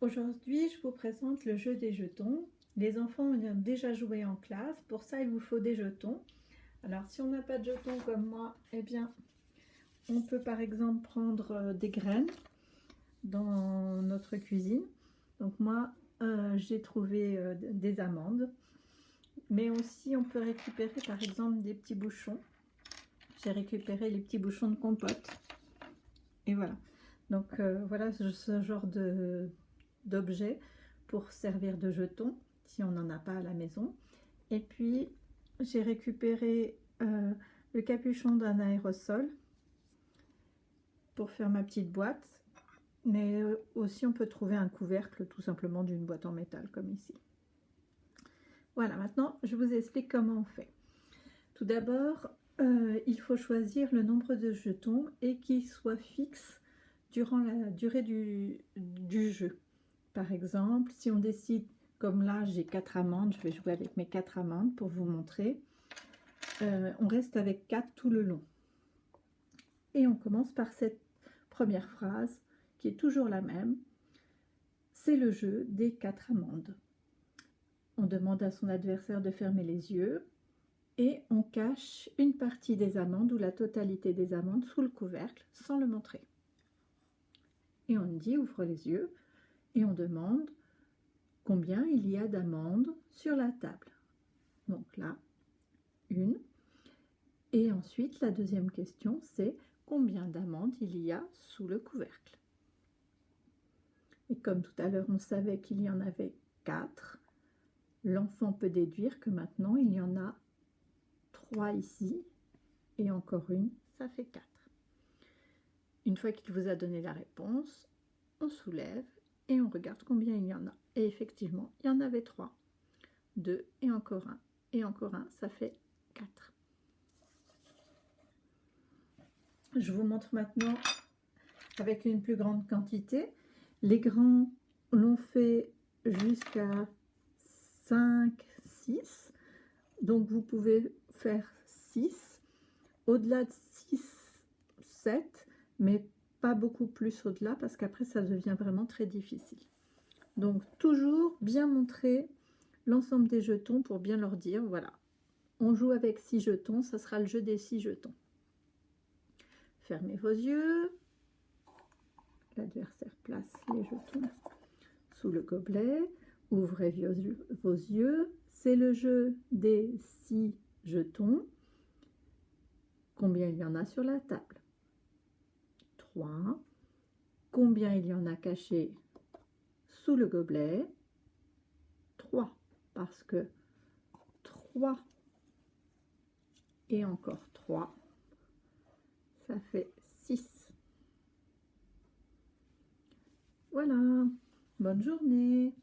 Aujourd'hui, je vous présente le jeu des jetons. Les enfants ont déjà joué en classe, pour ça il vous faut des jetons. Alors si on n'a pas de jetons comme moi, eh bien on peut par exemple prendre des graines dans notre cuisine. Donc moi j'ai trouvé des amandes, mais aussi on peut récupérer par exemple des petits bouchons. J'ai récupéré les petits bouchons de compote. Et voilà. Donc voilà ce genre d'objet pour servir de jetons si on n'en a pas à la maison. Et puis j'ai récupéré le capuchon d'un aérosol pour faire ma petite boîte, mais aussi on peut trouver un couvercle tout simplement d'une boîte en métal comme ici. Voilà, maintenant je vous explique comment on fait. Tout d'abord, il faut choisir le nombre de jetons et qu'il soit fixe durant la durée du jeu. Par exemple, si on décide, comme là j'ai 4 amandes, je vais jouer avec mes 4 amandes pour vous montrer. On reste avec 4 tout le long. Et on commence par cette première phrase qui est toujours la même. C'est le jeu des 4 amandes. On demande à son adversaire de fermer les yeux et on cache une partie des amandes ou la totalité des amandes sous le couvercle sans le montrer. Et on dit ouvre les yeux et on demande combien il y a d'amandes sur la table. Donc là, une. Et ensuite, la deuxième question, c'est combien d'amandes il y a sous le couvercle. Et comme tout à l'heure, on savait qu'il y en avait 4, l'enfant peut déduire que maintenant, il y en a 3 ici, et encore une, ça fait 4. Une fois qu'il vous a donné la réponse, on soulève et on regarde combien il y en a. Et effectivement, il y en avait 3. 2 et encore un, ça fait 4. Je vous montre maintenant avec une plus grande quantité. Les grands l'ont fait jusqu'à 5, 6. Donc vous pouvez faire 6. Au-delà de 6, 7, mais pas beaucoup plus au-delà parce qu'après ça devient vraiment très difficile. Donc toujours bien montrer l'ensemble des jetons pour bien leur dire, voilà, on joue avec 6 jetons, ça sera le jeu des 6 jetons. Fermez vos yeux. L'adversaire place les jetons sous le gobelet. Ouvrez vos yeux. C'est le jeu des 6 jetons. Combien il y en a sur la table? 3. Combien il y en a caché sous le gobelet? 3. Parce que 3 et encore 3, ça fait 6. Voilà, bonne journée.